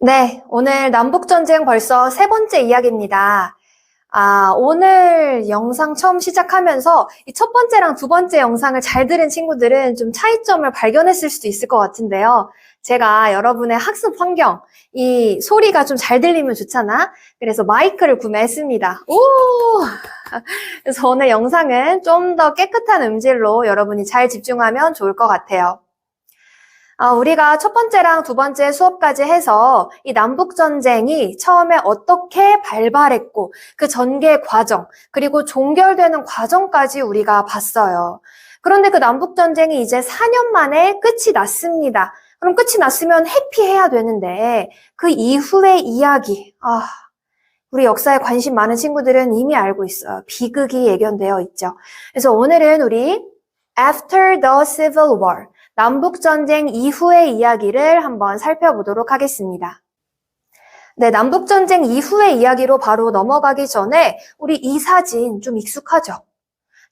네, 오늘 남북전쟁 벌써 세 번째 이야기입니다. 오늘 영상 처음 시작하면서 이 첫 번째랑 두 번째 영상을 잘 들은 친구들은 좀 차이점을 발견했을 수도 있을 것 같은데요. 제가 여러분의 학습 환경, 이 소리가 좀 잘 들리면 좋잖아? 그래서 마이크를 구매했습니다. 오! 그래서 오늘 영상은 좀 더 깨끗한 음질로 여러분이 잘 집중하면 좋을 것 같아요. 우리가 첫 번째랑 두 번째 수업까지 해서 이 남북전쟁이 처음에 어떻게 발발했고 그 전개 과정, 그리고 종결되는 과정까지 우리가 봤어요. 그런데 그 남북전쟁이 이제 4년 만에 끝이 났습니다. 그럼 끝이 났으면 해피해야 되는데 그 이후의 이야기, 우리 역사에 관심 많은 친구들은 이미 알고 있어요. 비극이 예견되어 있죠. 그래서 오늘은 우리 After the Civil War, 남북전쟁 이후의 이야기를 한번 살펴보도록 하겠습니다. 네, 남북전쟁 이후의 이야기로 바로 넘어가기 전에 우리 이 사진 좀 익숙하죠?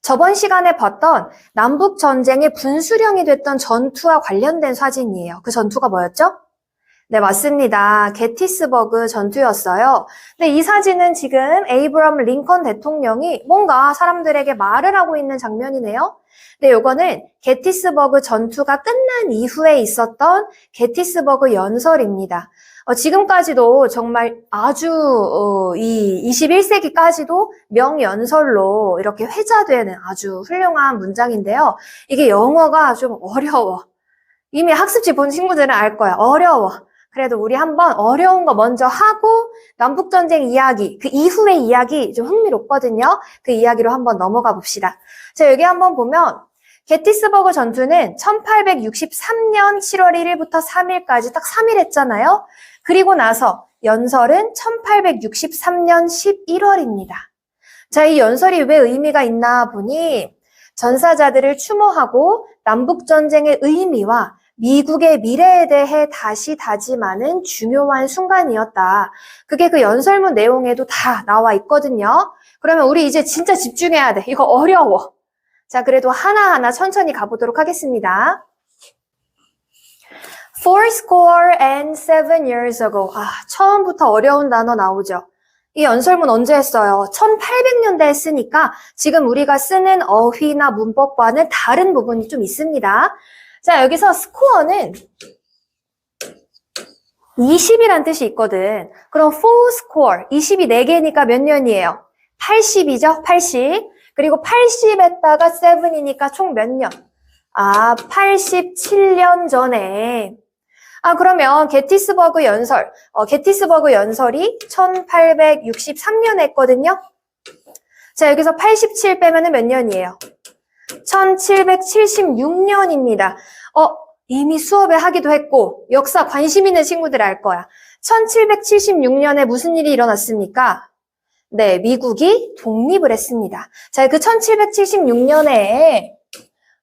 저번 시간에 봤던 남북전쟁의 분수령이 됐던 전투와 관련된 사진이에요. 그 전투가 뭐였죠? 네, 맞습니다. 게티스버그 전투였어요. 근데 이 사진은 지금 에이브럼 링컨 대통령이 뭔가 사람들에게 말을 하고 있는 장면이네요. 네, 요거는 게티스버그 전투가 끝난 이후에 있었던 게티스버그 연설입니다. 지금까지도 정말 아주 이 21세기까지도 명연설로 이렇게 회자되는 아주 훌륭한 문장인데요. 이게 영어가 좀 어려워. 이미 학습지 본 친구들은 알 거야. 어려워. 그래도 우리 한번 어려운 거 먼저 하고 남북전쟁 이야기, 그 이후의 이야기 좀 흥미롭거든요. 그 이야기로 한번 넘어가 봅시다. 자, 여기 한번 보면 게티스버그 전투는 1863년 7월 1일부터 3일까지 딱 3일 했잖아요. 그리고 나서 연설은 1863년 11월입니다. 자, 이 연설이 왜 의미가 있나 보니 전사자들을 추모하고 남북전쟁의 의미와 미국의 미래에 대해 다시 다짐하는 중요한 순간이었다. 그게 그 연설문 내용에도 다 나와 있거든요. 그러면 우리 이제 진짜 집중해야 돼. 이거 어려워. 자, 그래도 하나하나 천천히 가보도록 하겠습니다. Fourscore and 7 years ago. 처음부터 어려운 단어 나오죠. 이 연설문 언제 했어요? 1800년대 했으니까 지금 우리가 쓰는 어휘나 문법과는 다른 부분이 좀 있습니다. 자, 여기서 스코어는 20이란 뜻이 있거든. 그럼 fourscore, 20이 4개니까 몇 년이에요? 80이죠? 80. 그리고 80에다가 7이니까 총 몇 년? 87년 전에. 그러면 게티스버그 연설, 게티스버그 연설이 1863년에 했거든요. 자, 여기서 87 빼면은 몇 년이에요? 1776년입니다. 이미 수업에 하기도 했고 역사 관심 있는 친구들 알 거야. 1776년에 무슨 일이 일어났습니까? 네, 미국이 독립을 했습니다. 자, 그 1776년에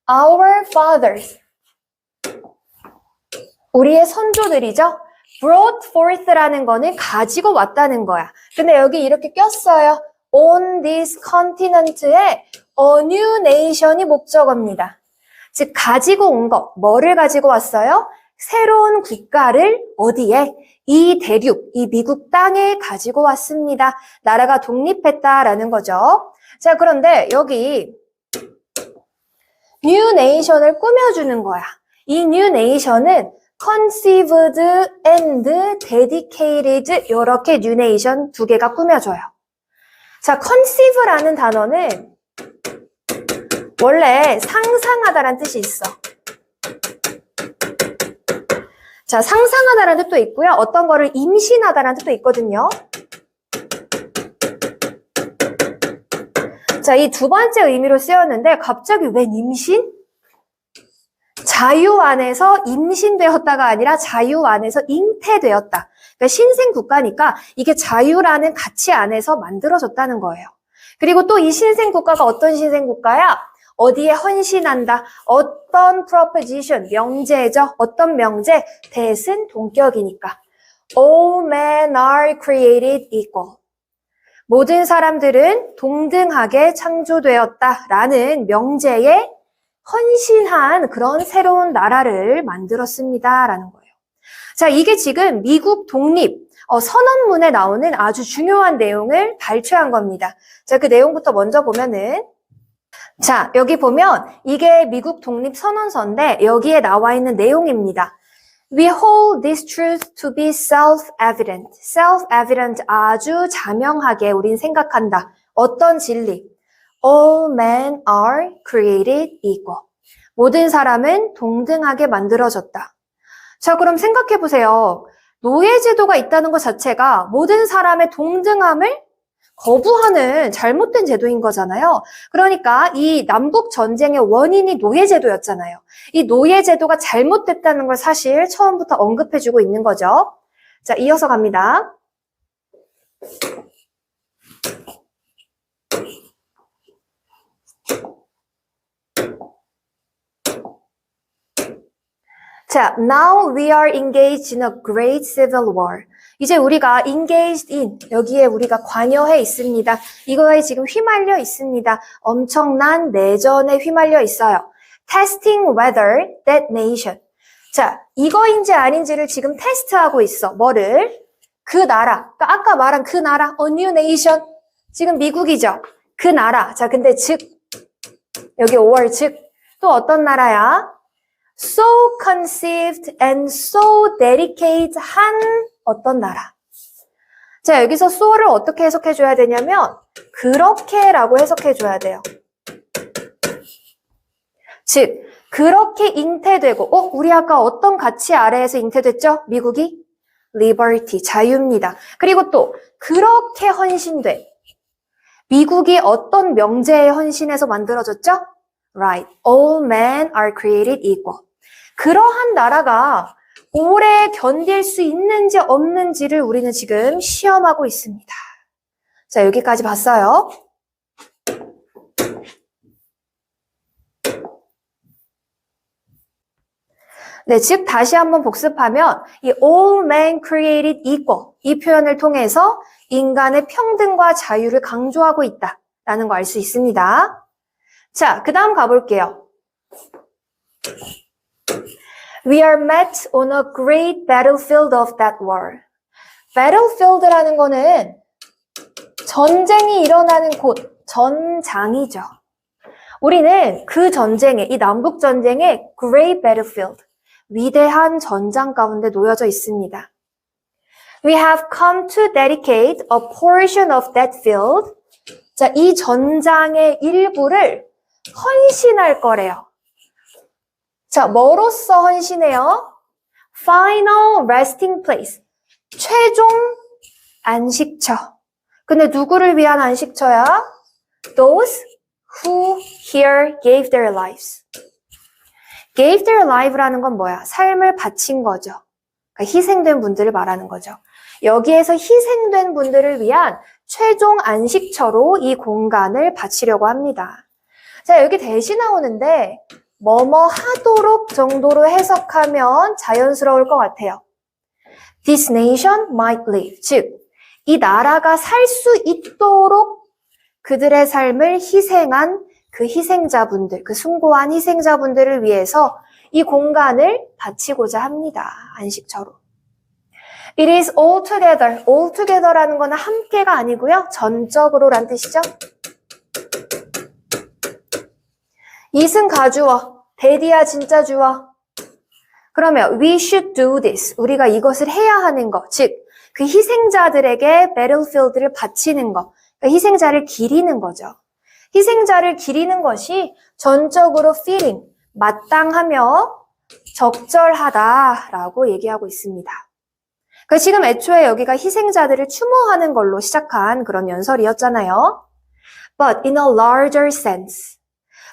Our fathers, 우리의 선조들이죠. brought forth라는 거는 가지고 왔다는 거야. 근데 여기 이렇게 꼈어요. On this continent에 a new nation이 목적어입니다. 즉 가지고 온 것, 뭐를 가지고 왔어요? 새로운 국가를 어디에? 이 대륙, 이 미국 땅에 가지고 왔습니다. 나라가 독립했다라는 거죠. 자, 그런데 여기 new nation을 꾸며주는 거야. 이 new nation은 conceived and dedicated 이렇게 new nation 두 개가 꾸며져요. 자, conceive라는 단어는 원래 상상하다라는 뜻이 있어. 자, 상상하다라는 뜻도 있고요. 어떤 거를 임신하다라는 뜻도 있거든요. 자, 이 두 번째 의미로 쓰였는데 갑자기 웬 임신? 자유 안에서 임신되었다가 아니라 자유 안에서 잉태되었다. 그러니까 신생 국가니까 이게 자유라는 가치 안에서 만들어졌다는 거예요. 그리고 또 이 신생 국가가 어떤 신생 국가야? 어디에 헌신한다. 어떤 proposition, 명제죠. 어떤 명제? 대신 동격이니까. All men are created equal. 모든 사람들은 동등하게 창조되었다라는 명제에 헌신한 그런 새로운 나라를 만들었습니다라는 거예요. 자, 이게 지금 미국 독립 선언문에 나오는 아주 중요한 내용을 발췌한 겁니다. 자, 그 내용부터 먼저 보면은 자, 여기 보면 이게 미국 독립 선언서인데 여기에 나와 있는 내용입니다. We hold this truth to be self-evident. self-evident 아주 자명하게 우린 생각한다. 어떤 진리? All men are created equal. 모든 사람은 동등하게 만들어졌다. 자, 그럼 생각해 보세요. 노예제도가 있다는 것 자체가 모든 사람의 동등함을 거부하는 잘못된 제도인 거잖아요. 그러니까 이 남북 전쟁의 원인이 노예제도였잖아요. 이 노예제도가 잘못됐다는 걸 사실 처음부터 언급해주고 있는 거죠. 자, 이어서 갑니다. 자, now we are engaged in a great civil war. 이제 우리가 engaged in, 여기에 우리가 관여해 있습니다. 이거에 지금 휘말려 있습니다. 엄청난 내전에 휘말려 있어요. Testing whether that nation. 자, 이거인지 아닌지를 지금 테스트하고 있어. 뭐를? 그 나라. 그러니까 아까 말한 그 나라, a new nation. 지금 미국이죠. 그 나라. 자, 근데 즉, 여기 or 즉, 또 어떤 나라야? So conceived and so dedicate 한 어떤 나라. 자, 여기서 so를 어떻게 해석해줘야 되냐면 그렇게라고 해석해줘야 돼요. 즉, 그렇게 잉태되고 우리 아까 어떤 가치 아래에서 잉태됐죠? 미국이? liberty, 자유입니다. 그리고 또 그렇게 헌신돼. 미국이 어떤 명제에 헌신해서 만들어졌죠? Right. All men are created equal. 그러한 나라가 오래 견딜 수 있는지 없는지를 우리는 지금 시험하고 있습니다. 자, 여기까지 봤어요. 네, 즉 다시 한번 복습하면 이 all men created equal 이 표현을 통해서 인간의 평등과 자유를 강조하고 있다라는 거 알 수 있습니다. 자, 그 다음 가볼게요. We are met on a great battlefield of that war. battlefield라는 거는 전쟁이 일어나는 곳, 전장이죠. 우리는 그 전쟁에, 이 남북 전쟁의 great battlefield, 위대한 전장 가운데 놓여져 있습니다. We have come to dedicate a portion of that field. 자, 이 전장의 일부를 헌신할 거래요. 자, 뭐로써 헌신해요? Final resting place. 최종 안식처. 근데 누구를 위한 안식처야? Those who here gave their lives. gave their life라는 건 뭐야? 삶을 바친 거죠. 그러니까 희생된 분들을 말하는 거죠. 여기에서 희생된 분들을 위한 최종 안식처로 이 공간을 바치려고 합니다. 자, 여기 대시 나오는데 뭐뭐 하도록 정도로 해석하면 자연스러울 것 같아요. This nation might live. 즉, 이 나라가 살 수 있도록 그들의 삶을 희생한 그 희생자분들, 그 숭고한 희생자분들을 위해서 이 공간을 바치고자 합니다. 안식처로. It is all together. all together라는 거는 함께가 아니고요. 전적으로란 뜻이죠. 이승 가주어, 대디야 진짜 주어. 그러면 we should do this. 우리가 이것을 해야 하는 것. 즉, 그 희생자들에게 battlefield를 바치는 것. 그러니까 희생자를 기리는 거죠. 희생자를 기리는 것이 전적으로 fitting, 마땅하며 적절하다라고 얘기하고 있습니다. 그러니까 지금 애초에 여기가 희생자들을 추모하는 걸로 시작한 그런 연설이었잖아요. But in a larger sense.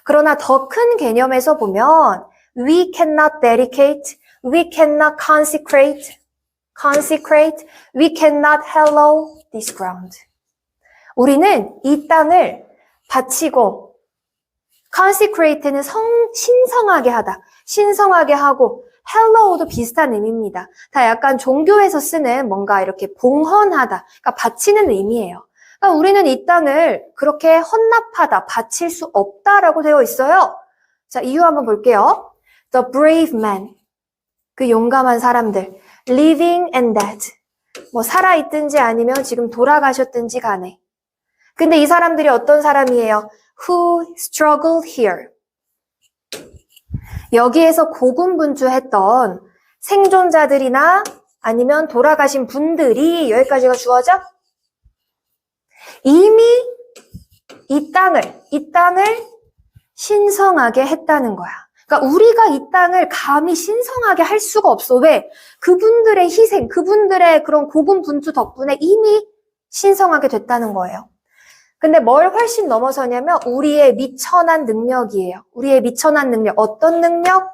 그러나 더 큰 개념에서 보면 we cannot dedicate, we cannot consecrate, we cannot hallow this ground. 우리는 이 땅을 바치고 consecrate는 신성하게 하다, 신성하게 하고 hallow도 비슷한 의미입니다. 다 약간 종교에서 쓰는 뭔가 이렇게 봉헌하다, 그러니까 바치는 의미예요. 그러니까 우리는 이 땅을 그렇게 헌납하다, 바칠 수 없다라고 되어 있어요. 자, 이유 한번 볼게요. The brave men, 그 용감한 사람들. living and dead. 뭐 살아있든지 아니면 지금 돌아가셨든지 간에. 근데 이 사람들이 어떤 사람이에요? Who struggled here. 여기에서 고군분투했던 생존자들이나 아니면 돌아가신 분들이 여기까지가 주어져? 이미 이 땅을 신성하게 했다는 거야. 그러니까 우리가 이 땅을 감히 신성하게 할 수가 없어. 왜? 그분들의 희생, 그분들의 그런 고군분투 덕분에 이미 신성하게 됐다는 거예요. 근데 뭘 훨씬 넘어서냐면 우리의 미천한 능력이에요. 우리의 미천한 능력. 어떤 능력?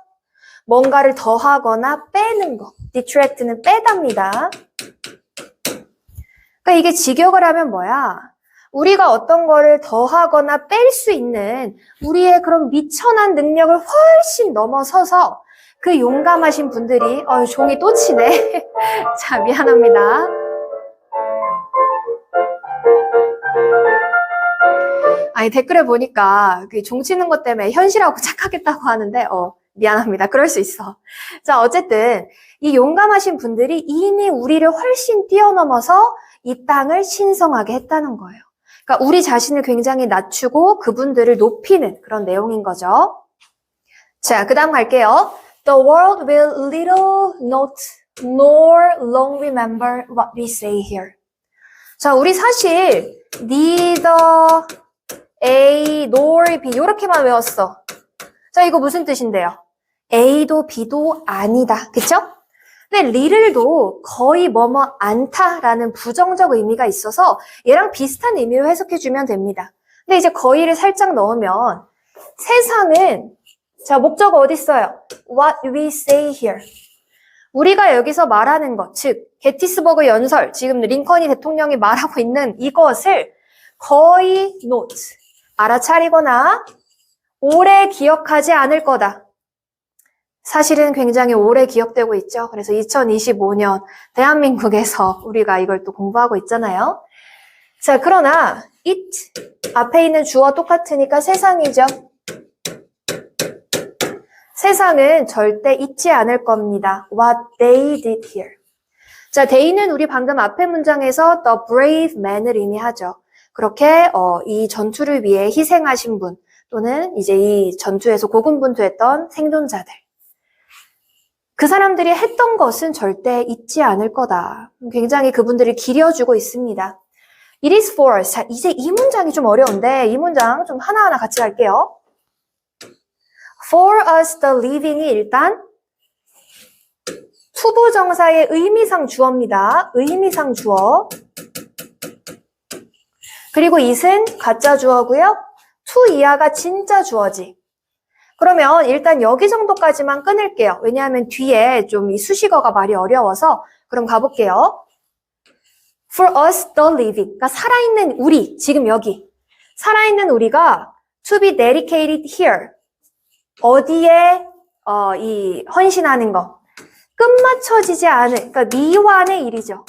뭔가를 더하거나 빼는 거. detract는 빼답니다. 그러니까 이게 직역을 하면 뭐야? 우리가 어떤 거를 더하거나 뺄 수 있는 우리의 그런 미천한 능력을 훨씬 넘어서서 그 용감하신 분들이 종이 또 치네. 자, 미안합니다. 아니, 댓글에 보니까 종 치는 것 때문에 현실하고 착각했다고 하는데 미안합니다. 그럴 수 있어. 자, 어쨌든 이 용감하신 분들이 이미 우리를 훨씬 뛰어넘어서 이 땅을 신성하게 했다는 거예요. 그러니까 우리 자신을 굉장히 낮추고 그분들을 높이는 그런 내용인 거죠. 자, 그 다음 갈게요. The world will little note nor long remember what we say here. 자, 우리 사실 neither A nor B 이렇게만 외웠어. 자, 이거 무슨 뜻인데요? A도 B도 아니다. 그쵸? 근데 little도 거의 뭐뭐 않다라는 부정적 의미가 있어서 얘랑 비슷한 의미로 해석해주면 됩니다. 근데 이제 거의를 살짝 넣으면 세상은 자, 목적어 어디 있어요? What we say here. 우리가 여기서 말하는 것, 즉 게티스버그 연설, 지금 링컨이 대통령이 말하고 있는 이것을 거의 note, 알아차리거나 오래 기억하지 않을 거다. 사실은 굉장히 오래 기억되고 있죠. 그래서 2025년 대한민국에서 우리가 이걸 또 공부하고 있잖아요. 자, 그러나 it 앞에 있는 주어 똑같으니까 세상이죠. 세상은 절대 잊지 않을 겁니다. What they did here. 자, they는 우리 방금 앞에 문장에서 the brave man을 의미하죠. 그렇게 이 전투를 위해 희생하신 분 또는 이제 이 전투에서 고군분투했던 생존자들. 그 사람들이 했던 것은 절대 잊지 않을 거다. 굉장히 그분들을 기려주고 있습니다. It is for us. 자, 이제 이 문장이 좀 어려운데 이 문장 좀 하나하나 같이 갈게요. For us the living이 일단 투부정사의 의미상 주어입니다. 의미상 주어. 그리고 it은 가짜 주어고요. to 이하가 진짜 주어지. 그러면 일단 여기 정도까지만 끊을게요. 왜냐하면 뒤에 좀 이 수식어가 말이 어려워서 그럼 가볼게요. For us the living. 그러니까 살아있는 우리, 지금 여기. 살아있는 우리가 to be dedicated here. 어디에 이 헌신하는 거. 끝마쳐지지 않은, 그러니까 미완의 일이죠.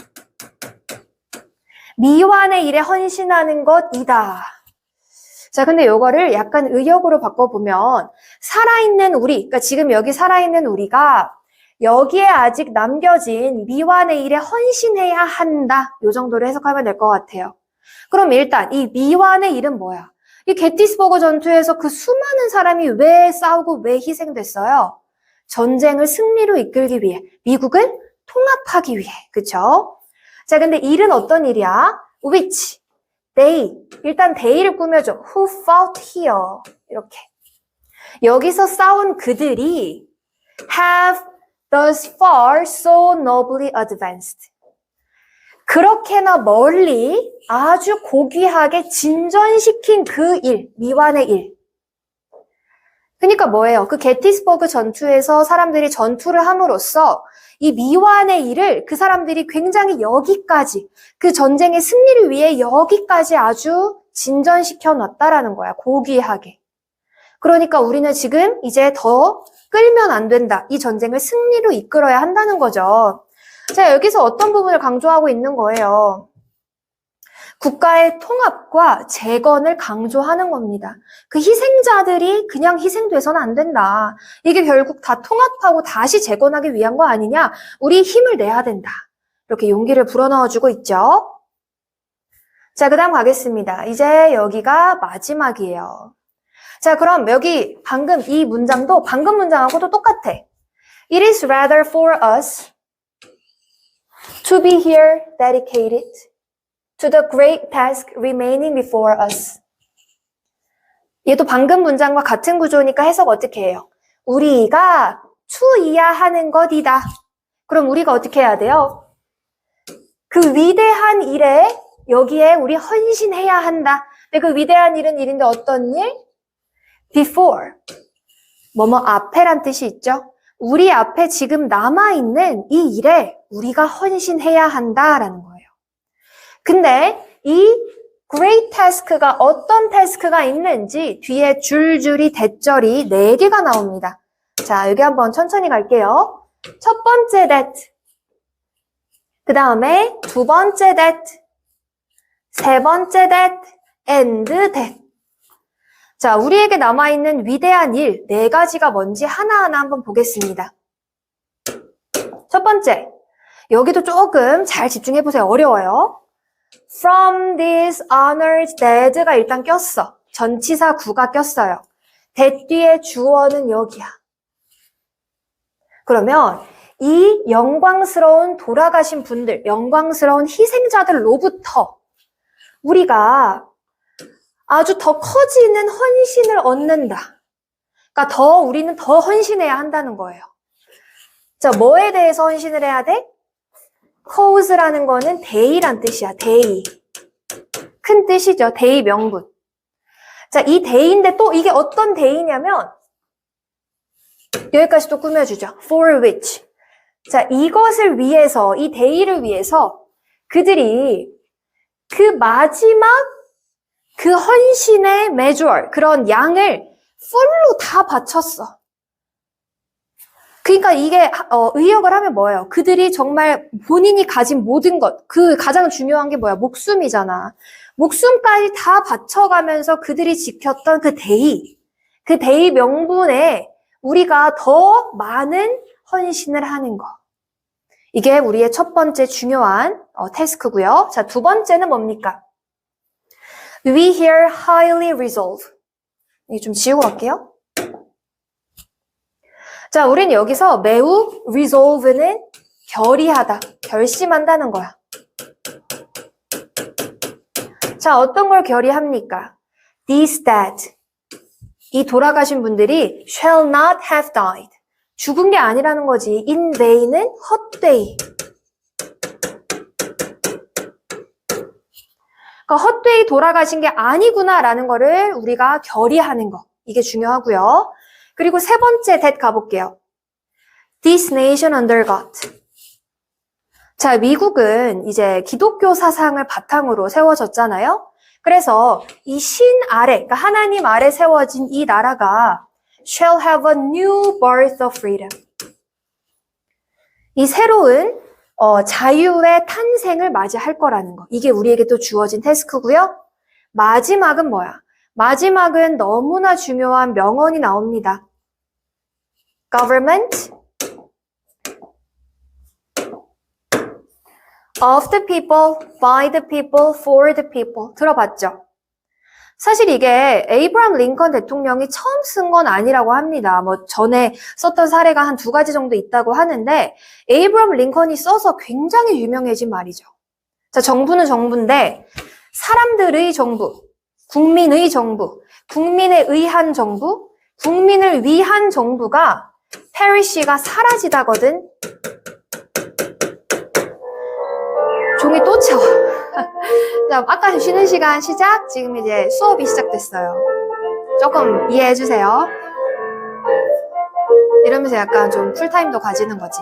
미완의 일에 헌신하는 것이다. 자, 근데 요거를 약간 의역으로 바꿔보면 살아있는 우리, 그러니까 지금 여기 살아있는 우리가 여기에 아직 남겨진 미완의 일에 헌신해야 한다. 요 정도로 해석하면 될 것 같아요. 그럼 일단 이 미완의 일은 뭐야? 이 게티스버그 전투에서 그 수많은 사람이 왜 싸우고 왜 희생됐어요? 전쟁을 승리로 이끌기 위해, 미국을 통합하기 위해, 그쵸? 자, 근데 일은 어떤 일이야? which, they, 일단 they를 꾸며줘. who fought here, 이렇게. 여기서 싸운 그들이 have thus far so nobly advanced. 그렇게나 멀리 아주 고귀하게 진전시킨 그 일, 미완의 일. 그러니까 뭐예요? 그 게티스버그 전투에서 사람들이 전투를 함으로써 이 미완의 일을 그 사람들이 굉장히 여기까지, 그 전쟁의 승리를 위해 여기까지 아주 진전시켜 놨다라는 거야. 고귀하게. 그러니까 우리는 지금 이제 더 끌면 안 된다. 이 전쟁을 승리로 이끌어야 한다는 거죠. 자, 여기서 어떤 부분을 강조하고 있는 거예요? 국가의 통합과 재건을 강조하는 겁니다. 그 희생자들이 그냥 희생돼서는 안 된다. 이게 결국 다 통합하고 다시 재건하기 위한 거 아니냐? 우리 힘을 내야 된다. 이렇게 용기를 불어넣어주고 있죠. 자, 그 다음 가겠습니다. 이제 여기가 마지막이에요. 자, 그럼 여기 방금 이 문장도 방금 문장하고도 똑같아. It is rather for us to be here dedicated to the great task remaining before us. 얘도 방금 문장과 같은 구조니까 해석 어떻게 해요? 우리가 추이야 하는 것이다. 그럼 우리가 어떻게 해야 돼요? 그 위대한 일에 여기에 우리 헌신해야 한다. 근데 그 위대한 일은 일인데 어떤 일? Before. 뭐뭐 앞에란 뜻이 있죠. 우리 앞에 지금 남아있는 이 일에 우리가 헌신해야 한다라는 거예요. 근데 이 great task가 어떤 태스크가 있는지 뒤에 줄줄이 대절이 4개가 나옵니다. 자, 여기 한번 천천히 갈게요. 첫 번째 that, 그 다음에 두 번째 that, 세 번째 that, and that. 자, 우리에게 남아있는 위대한 일 4가지가 뭔지 하나하나 한번 보겠습니다. 첫 번째, 여기도 조금 잘 집중해보세요. 어려워요. From this honored that가 일단 꼈어. 전치사 구가 꼈어요. that 뒤에 주어는 여기야. 그러면 이 영광스러운 돌아가신 분들, 영광스러운 희생자들로부터 우리가 아주 더 커지는 헌신을 얻는다. 그러니까 우리는 더 헌신해야 한다는 거예요. 자, 뭐에 대해서 헌신을 해야 돼? cause라는 거는 대의란 뜻이야. 대의. 큰 뜻이죠. 대의 명분. 자, 이 대의인데 또 이게 어떤 대의냐면 여기까지 또 꾸며주죠. for which. 자, 이것을 위해서, 이 대의를 위해서 그들이 그 마지막 그 헌신의 measure, 그런 양을 풀로 다 바쳤어. 그러니까 이게 의역을 하면 뭐예요? 그들이 정말 본인이 가진 모든 것, 그 가장 중요한 게 뭐야? 목숨이잖아. 목숨까지 다 바쳐가면서 그들이 지켰던 그 대의 명분에 우리가 더 많은 헌신을 하는 거. 이게 우리의 첫 번째 중요한 태스크고요. 자, 두 번째는 뭡니까? We here highly resolve. 이거 좀 지우고 갈게요. 자, 우린 여기서 매우 resolve는 결의하다, 결심한다는 거야. 자, 어떤 걸 결의합니까? These that. 이 돌아가신 분들이 shall not have died. 죽은 게 아니라는 거지. in vain은 헛되이. 그러니까 헛되이 돌아가신 게 아니구나라는 거를 우리가 결의하는 거. 이게 중요하고요. 그리고 세 번째 that 가볼게요. This nation undergot. 자, 미국은 이제 기독교 사상을 바탕으로 세워졌잖아요. 그래서 이 신 아래, 그러니까 하나님 아래 세워진 이 나라가 shall have a new birth of freedom. 이 새로운 자유의 탄생을 맞이할 거라는 거. 이게 우리에게 또 주어진 태스크고요. 마지막은 뭐야? 마지막은 너무나 중요한 명언이 나옵니다. Government of the people, by the people, for the people. 들어봤죠? 사실 이게 에이브러함 링컨 대통령이 처음 쓴 건 아니라고 합니다. 뭐 전에 썼던 사례가 한 2가지 정도 있다고 하는데 에이브러함 링컨이 써서 굉장히 유명해진 말이죠. 자, 정부는 정부인데 사람들의 정부, 국민의 정부, 국민에 의한 정부, 국민을 위한 정부가 페리시가 사라지다거든. 종이 또 채워. 자, 아까 쉬는 시간 시작, 지금 이제 수업이 시작됐어요. 조금 이해해주세요. 이러면서 약간 좀 쿨타임도 가지는 거지.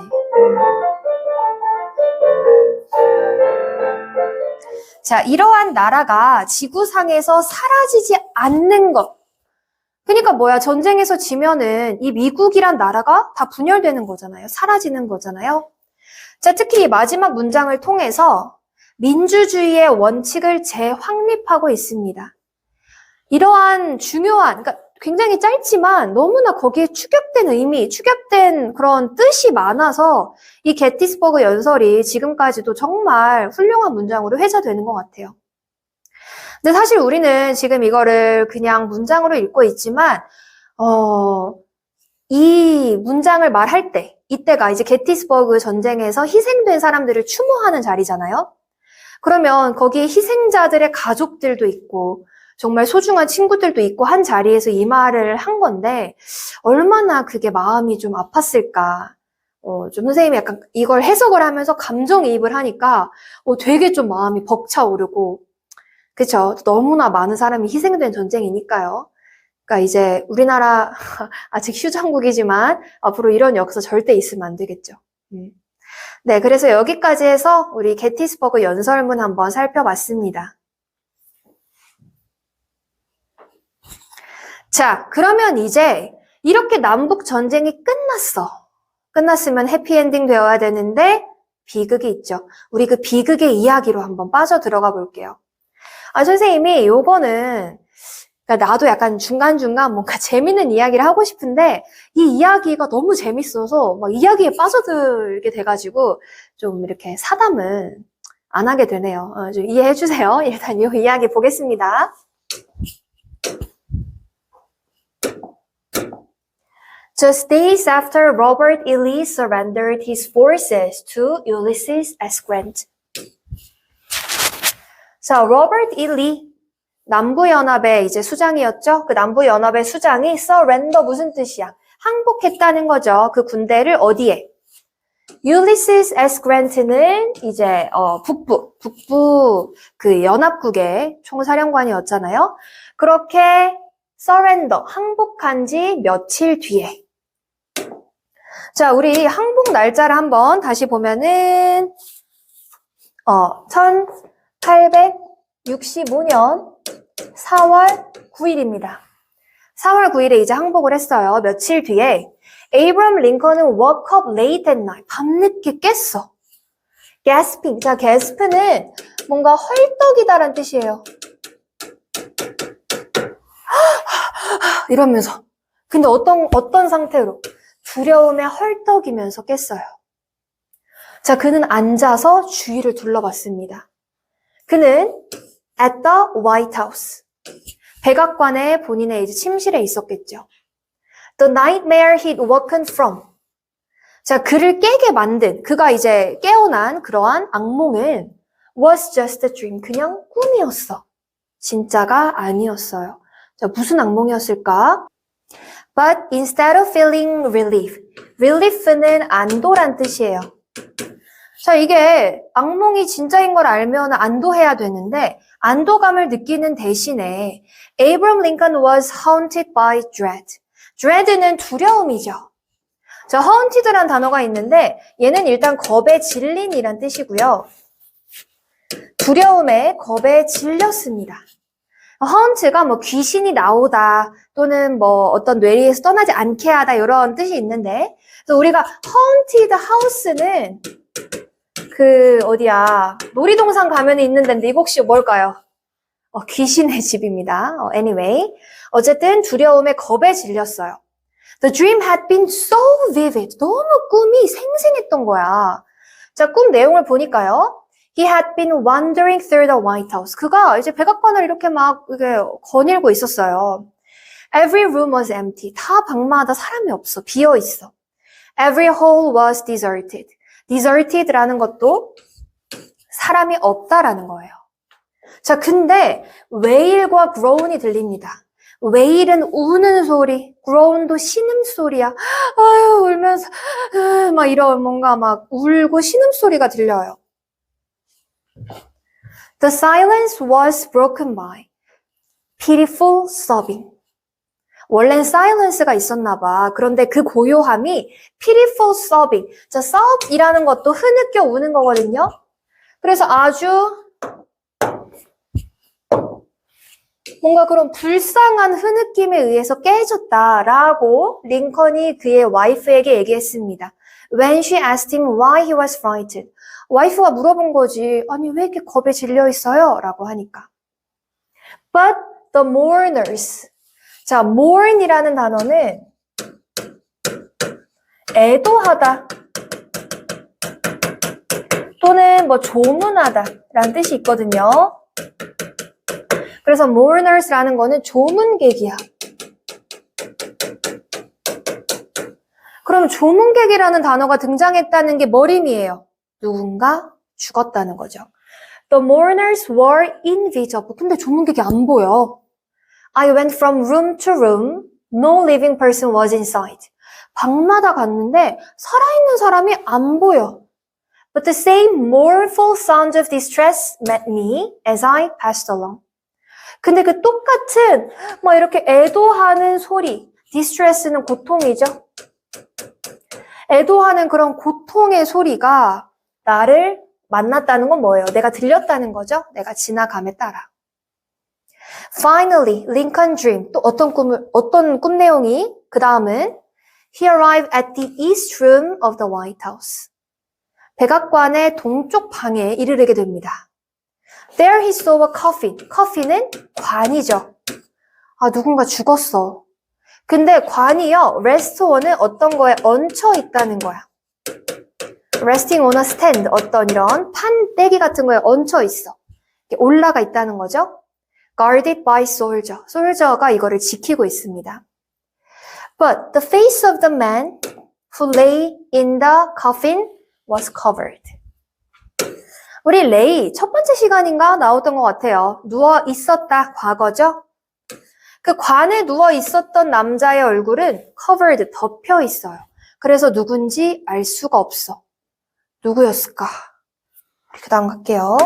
자, 이러한 나라가 지구상에서 사라지지 않는 것. 그러니까 뭐야, 전쟁에서 지면은 이 미국이란 나라가 다 분열되는 거잖아요. 사라지는 거잖아요. 자, 특히 이 마지막 문장을 통해서 민주주의의 원칙을 재확립하고 있습니다. 이러한 중요한, 그러니까 굉장히 짧지만 너무나 거기에 축약된 의미, 축약된 그런 뜻이 많아서 이 게티스버그 연설이 지금까지도 정말 훌륭한 문장으로 회자되는 것 같아요. 근데 사실 우리는 지금 이거를 그냥 문장으로 읽고 있지만, 이 문장을 말할 때, 이때가 이제 게티스버그 전쟁에서 희생된 사람들을 추모하는 자리잖아요. 그러면 거기에 희생자들의 가족들도 있고, 정말 소중한 친구들도 있고 한 자리에서 이 말을 한 건데, 얼마나 그게 마음이 좀 아팠을까. 좀 선생님이 약간 이걸 해석을 하면서 감정이입을 하니까, 되게 좀 마음이 벅차오르고, 그쵸? 너무나 많은 사람이 희생된 전쟁이니까요. 그러니까 이제 우리나라 아직 휴전국이지만 앞으로 이런 역사 절대 있으면 안 되겠죠. 네, 그래서 여기까지 해서 우리 게티스버그 연설문 한번 살펴봤습니다. 자, 그러면 이제 이렇게 남북 전쟁이 끝났으면 해피엔딩 되어야 되는데 비극이 있죠. 우리 그 비극의 이야기로 한번 빠져 들어가 볼게요. 선생님이 요거는 그러니까 나도 약간 중간중간 뭔가 재밌는 이야기를 하고 싶은데 이 이야기가 너무 재밌어서 막 이야기에 빠져들게 돼가지고 좀 이렇게 사담은 안 하게 되네요. 좀 이해해 주세요. 일단 이 이야기 보겠습니다. Just days after Robert E. Lee surrendered his forces to Ulysses S. Grant. 자, 로버트 E. 리 남부연합의 이제 수장이었죠. 그 남부연합의 수장이 surrender 무슨 뜻이야? 항복했다는 거죠. 그 군대를 어디에? Ulysses S. Grant는 이제 북부 그 연합국의 총사령관이었잖아요. 그렇게 surrender 항복한 지 며칠 뒤에. 자, 우리 항복 날짜를 한번 다시 보면은 1865년 4월 9일입니다. 4월 9일에 이제 항복을 했어요. 며칠 뒤에 에이브럼 링컨은 woke up late at night. 밤늦게 깼어. gasping. 자, gasp는 뭔가 헐떡이다라는 뜻이에요. 이러면서. 근데 어떤 상태로? 두려움에 헐떡이면서 깼어요. 자, 그는 앉아서 주위를 둘러봤습니다. 그는 at the White House. 백악관에 본인의 이제 침실에 있었겠죠. The nightmare he'd woken from. 자, 그를 깨게 만든, 그가 이제 깨어난 그러한 악몽은 was just a dream. 그냥 꿈이었어. 진짜가 아니었어요. 자, 무슨 악몽이었을까? But instead of feeling relief. relief는 안도란 뜻이에요. 자, 이게 악몽이 진짜인 걸 알면 안도해야 되는데 안도감을 느끼는 대신에 Abraham Lincoln was haunted by dread. dread는 두려움이죠. 자, haunted란 단어가 있는데 얘는 일단 겁에 질린이란 뜻이고요. 두려움에 겁에 질렸습니다. haunt가 뭐 귀신이 나오다 또는 뭐 어떤 뇌리에서 떠나지 않게 하다 이런 뜻이 있는데 그래서 우리가 haunted house는 놀이동산 가면 있는 데인데 이거 혹시 뭘까요? 귀신의 집입니다. Anyway. 어쨌든 두려움에 겁에 질렸어요. The dream had been so vivid. 너무 꿈이 생생했던 거야. 자, 꿈 내용을 보니까요. He had been wandering through the White House. 그가 이제 백악관을 이렇게 막 거닐고 있었어요. Every room was empty. 다 방마다 사람이 없어. 비어 있어. Every hall was deserted. deserted라는 것도 사람이 없다라는 거예요. 자, 근데 wail과 groan이 들립니다. wail은 우는 소리, groan도 신음소리야. 아유, 울면서 막 이런 뭔가 막 울고 신음소리가 들려요. The silence was broken by pitiful sobbing. 원래는 silence가 있었나 봐. 그런데 그 고요함이 pitiful sobbing. 자, sobb이라는 것도 흐느껴 우는 거거든요. 그래서 아주 뭔가 그런 불쌍한 흐느낌에 의해서 깨졌다라고 링컨이 그의 와이프에게 얘기했습니다. When she asked him why he was frightened. 와이프가 물어본 거지. 아니, 왜 이렇게 겁에 질려 있어요? 라고 하니까. But the mourners. 자, mourn이라는 단어는 애도하다 또는 뭐 조문하다 라는 뜻이 있거든요. 그래서 mourners라는 거는 조문객이야. 그럼 조문객이라는 단어가 등장했다는 게 뭘 의미해요? 누군가 죽었다는 거죠. The mourners were invisible. 근데 조문객이 안 보여. I went from room to room. No living person was inside. 방마다 갔는데 살아있는 사람이 안 보여. But the same mournful sound of distress met me as I passed along. 근데 그 똑같은 뭐 이렇게 애도하는 소리, distress는 고통이죠. 애도하는 그런 고통의 소리가 나를 만났다는 건 뭐예요? 내가 들렸다는 거죠? 내가 지나감에 따라. Finally, Lincoln dreamed. 또 어떤 꿈 내용이? 그 다음은 He arrived at the east room of the White House. 백악관의 동쪽 방에 이르게 됩니다. There he saw a coffin. coffin은 관이죠. 아, 누군가 죽었어. 근데 관이요, rest on은 어떤 거에 얹혀 있다는 거야. resting on a stand, 어떤 이런 판때기 같은 거에 얹혀 있어. 올라가 있다는 거죠. guarded by soldier. soldier가 이거를 지키고 있습니다. But the face of the man who lay in the coffin was covered. 우리 레이 첫 번째 시간인가 나왔던 것 같아요. 누워 있었다, 과거죠? 그 관에 누워 있었던 남자의 얼굴은 covered, 덮여 있어요. 그래서 누군지 알 수가 없어. 누구였을까? 그 다음 갈게요.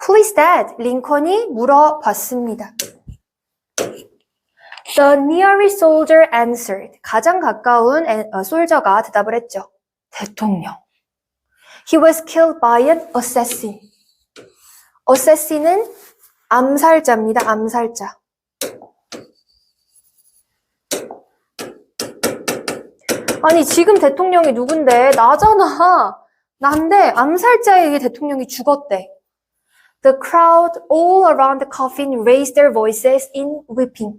Who is that? 링컨이 물어봤습니다. The nearest soldier answered. 가장 가까운 솔저가 대답을 했죠. 대통령. He was killed by an assassin. assassin은 암살자입니다. 암살자. 아니 지금 대통령이 누군데? 나잖아. 난데 암살자에게 대통령이 죽었대. The crowd all around the coffin raised their voices in weeping.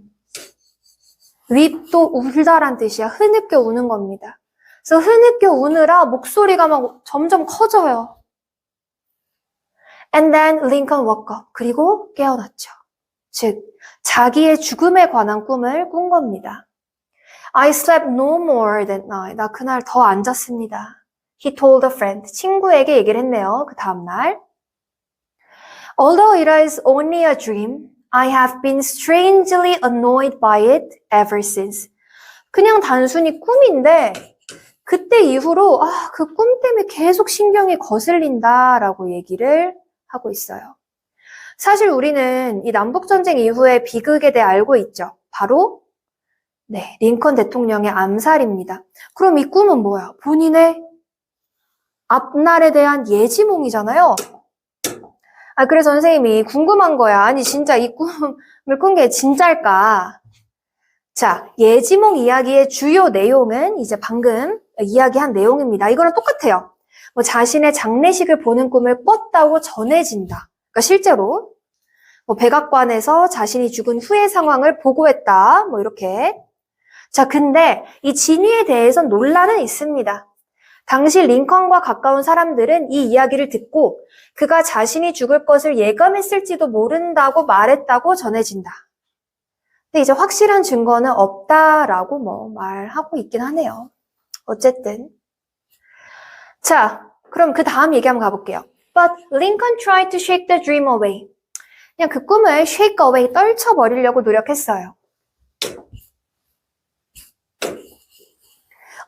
weep도 울다란 뜻이야. 흐느껴 우는 겁니다. 그래서 흐느껴 우느라 목소리가 막 점점 커져요. And then Lincoln woke up. 그리고 깨어났죠. 즉, 자기의 죽음에 관한 꿈을 꾼 겁니다. I slept no more that night. 나 그날 더 안 잤습니다. He told a friend. 친구에게 얘기를 했네요. 그 다음날. Although it is only a dream, I have been strangely annoyed by it ever since. 그냥 단순히 꿈인데 그때 이후로 그 꿈 때문에 계속 신경이 거슬린다라고 얘기를 하고 있어요. 사실 우리는 이 남북전쟁 이후에 비극에 대해 알고 있죠. 바로 링컨 대통령의 암살입니다. 그럼 이 꿈은 뭐야? 본인의 앞날에 대한 예지몽이잖아요. 그래서 선생님이 궁금한 거야. 아니 진짜 이 꿈을 꾼 게 진짜일까? 자, 예지몽 이야기의 주요 내용은 이제 방금 이야기한 내용입니다. 이거랑 똑같아요. 뭐 자신의 장례식을 보는 꿈을 꿨다고 전해진다. 그러니까 실제로 뭐 백악관에서 자신이 죽은 후의 상황을 보고했다. 뭐 이렇게. 자, 근데 이 진위에 대해서 논란은 있습니다. 당시 링컨과 가까운 사람들은 이 이야기를 듣고 그가 자신이 죽을 것을 예감했을지도 모른다고 말했다고 전해진다. 근데 이제 확실한 증거는 없다라고 뭐 말하고 있긴 하네요. 어쨌든. 자, 그럼 그 다음 얘기 한번 가볼게요. But Lincoln tried to shake the dream away. 그냥 그 꿈을 shake away, 떨쳐버리려고 노력했어요.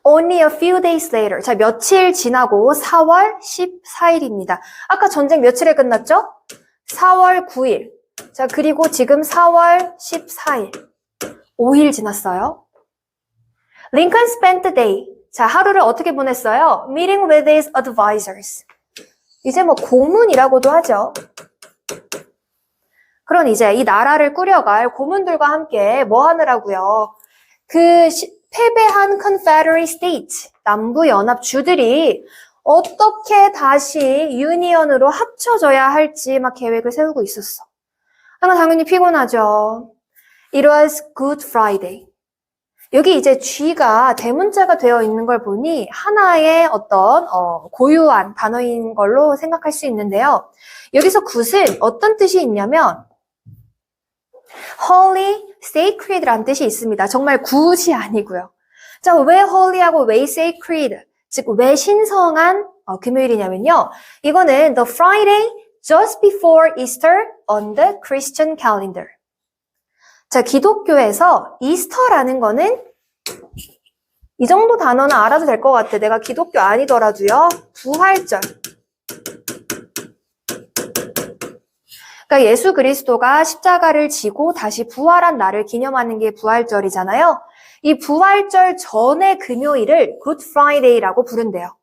Only a few days later. 자, 며칠 지나고 4월 14일입니다. 아까 전쟁 며칠에 끝났죠? 4월 9일. 자, 그리고 지금 4월 14일. 5일 지났어요. Lincoln spent the day. 자, 하루를 어떻게 보냈어요? Meeting with his advisors. 이제 뭐 고문이라고도 하죠. 그럼 이제 이 나라를 꾸려갈 고문들과 함께 뭐 하느라고요? 패배한 Confederate States, 남부연합주들이 어떻게 다시 유니언으로 합쳐져야 할지 막 계획을 세우고 있었어. 당연히 피곤하죠. It was Good Friday. 여기 이제 G가 대문자가 되어 있는 걸 보니 하나의 어떤 고유한 단어인 걸로 생각할 수 있는데요. 여기서 Good은 어떤 뜻이 있냐면 Holy, Sacred라는 뜻이 있습니다. 정말 Good이 아니고요. 자, 왜 Holy하고 왜 Sacred, 즉 왜 신성한 금요일이냐면요. 이거는 the Friday just before Easter on the Christian calendar. 자, 기독교에서 이스터라는 거는 이 정도 단어는 알아도 될 것 같아. 내가 기독교 아니더라도요. 부활절. 그러니까 예수 그리스도가 십자가를 지고 다시 부활한 날을 기념하는 게 부활절이잖아요. 이 부활절 전의 금요일을 Good Friday라고 부른대요.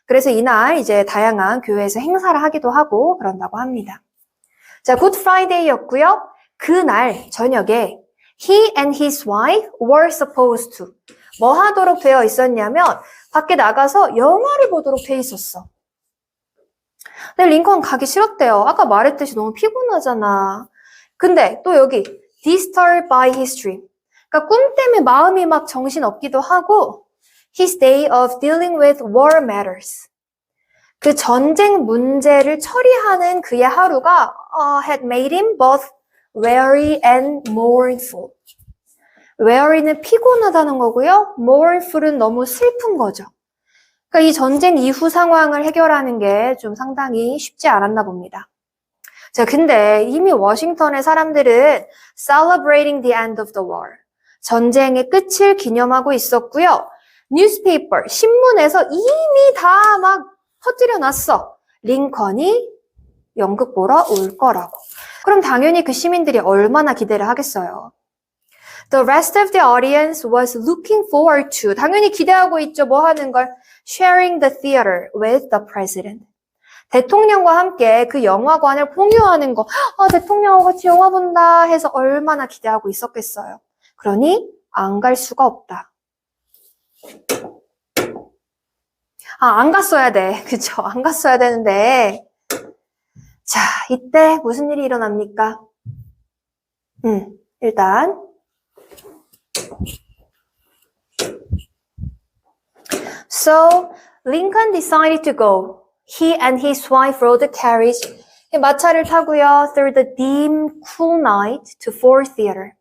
그래서 이날 이제 다양한 교회에서 행사를 하기도 하고 그런다고 합니다. 자, Good Friday였고요. 그날 저녁에 He and his wife were supposed to 뭐 하도록 되어 있었냐면 밖에 나가서 영화를 보도록 돼 있었어. 근데 링컨 가기 싫었대요. 아까 말했듯이 너무 피곤하잖아. 근데 또 여기 disturbed by his dream. 그러니까 꿈 때문에 마음이 막 정신없기도 하고 his day of dealing with war matters. 그 전쟁 문제를 처리하는 그의 하루가 had made him both weary and mournful. weary는 피곤하다는 거고요. mournful은 너무 슬픈 거죠. 그러니까 이 전쟁 이후 상황을 해결하는 게 좀 상당히 쉽지 않았나 봅니다. 자, 근데 이미 워싱턴의 사람들은 celebrating the end of the war. 전쟁의 끝을 기념하고 있었고요. newspaper, 신문에서 이미 다 막 퍼뜨려 놨어. 링컨이 연극 보러 올 거라고. 그럼 당연히 그 시민들이 얼마나 기대를 하겠어요. The rest of the audience was looking forward to. 당연히 기대하고 있죠. 뭐 하는 걸? Sharing the theater with the president. 대통령과 함께 그 영화관을 공유하는 거. 대통령하고 같이 영화 본다 해서 얼마나 기대하고 있었겠어요. 그러니 안 갈 수가 없다. 안 갔어야 돼. 그쵸? 안 갔어야 되는데. 자, 이때 무슨 일이 일어납니까? 일단 So, Lincoln decided to go. He and his wife rode the carriage. 마차를 타고요. Through the dim, cool night to Ford Theater.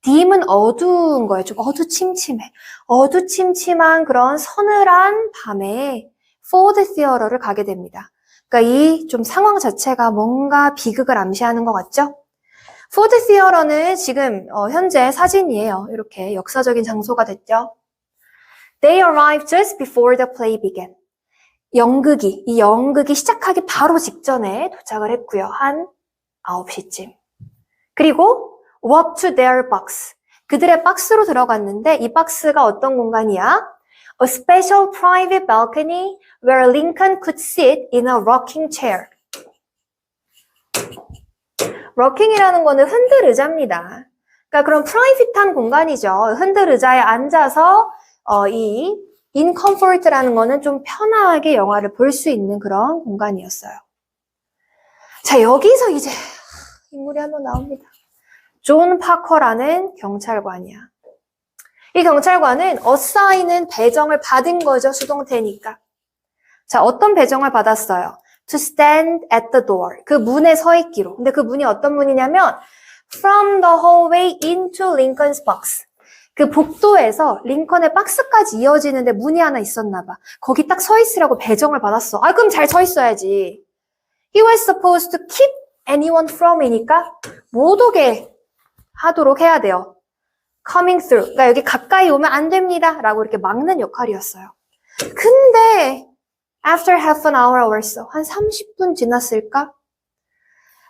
dim은 어두운 거예요. 좀 어두침침해. 어두침침한 그런 서늘한 밤에 Ford Theater를 가게 됩니다. 그러니까 이 좀 상황 자체가 뭔가 비극을 암시하는 것 같죠? Ford Theater는 지금 현재 사진이에요. 이렇게 역사적인 장소가 됐죠. They arrived just before the play began. 이 연극이 시작하기 바로 직전에 도착을 했고요. 한 9시쯤. 그리고 walked to their box. 그들의 박스로 들어갔는데 이 박스가 어떤 공간이야? A special private balcony where Lincoln could sit in a rocking chair. rocking이라는 거는 흔들 의자입니다. 그러니까 그런 프라이빗한 공간이죠. 흔들 의자에 앉아서 이 in comfort라는 거는 좀 편하게 영화를 볼 수 있는 그런 공간이었어요. 자, 여기서 이제 인물이 한 명 나옵니다. 존 파커라는 경찰관이야. 이 경찰관은 어사인은 배정을 받은 거죠. 수동태니까. 자, 어떤 배정을 받았어요? To stand at the door. 그 문에 서 있기로. 근데 그 문이 어떤 문이냐면 From the hallway into Lincoln's box. 그 복도에서 링컨의 박스까지 이어지는데 문이 하나 있었나 봐. 거기 딱 서 있으라고 배정을 받았어. 그럼 잘 서 있어야지. He was supposed to keep anyone from이니까 못 오게 하도록 해야 돼요. Coming through. 그러니까 여기 가까이 오면 안 됩니다. 라고 이렇게 막는 역할이었어요. 근데 after half an hour or so, 한 30분 지났을까?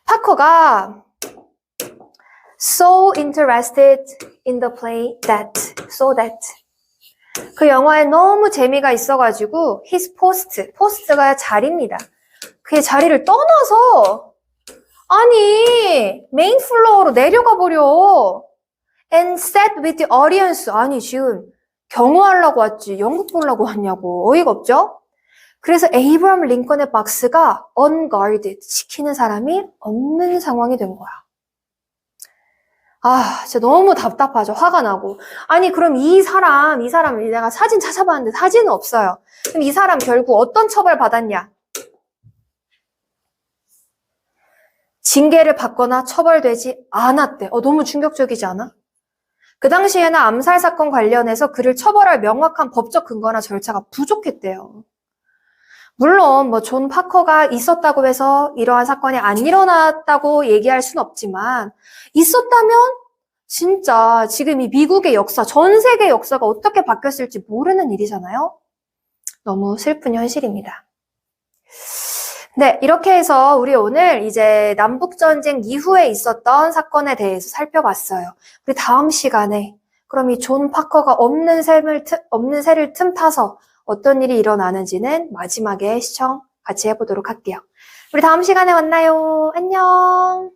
파커가 so interested in the play so that 그 영화에 너무 재미가 있어가지고 his post가 자리입니다. 그의 자리를 떠나서 아니 메인 플로어로 내려가 버려 and sat with the audience. 아니 지금 경호하려고 왔지 영국 보려고 왔냐고. 어이가 없죠? 그래서 에이브람 링컨의 박스가 unguarded, 지키는 사람이 없는 상황이 된 거야. 아, 진짜 너무 답답하죠. 화가 나고. 아니, 그럼 이 사람 내가 사진 찾아봤는데 사진은 없어요. 그럼 이 사람 결국 어떤 처벌 받았냐? 징계를 받거나 처벌되지 않았대. 너무 충격적이지 않아? 그 당시에는 암살 사건 관련해서 그를 처벌할 명확한 법적 근거나 절차가 부족했대요. 물론 뭐 존 파커가 있었다고 해서 이러한 사건이 안 일어났다고 얘기할 순 없지만 있었다면 진짜 지금 이 미국의 역사, 전 세계 역사가 어떻게 바뀌었을지 모르는 일이잖아요. 너무 슬픈 현실입니다. 네, 이렇게 해서 우리 오늘 이제 남북전쟁 이후에 있었던 사건에 대해서 살펴봤어요. 우리 다음 시간에 그럼 이 존 파커가 없는 새를 틈타서 어떤 일이 일어나는지는 마지막에 시청 같이 해보도록 할게요. 우리 다음 시간에 만나요. 안녕.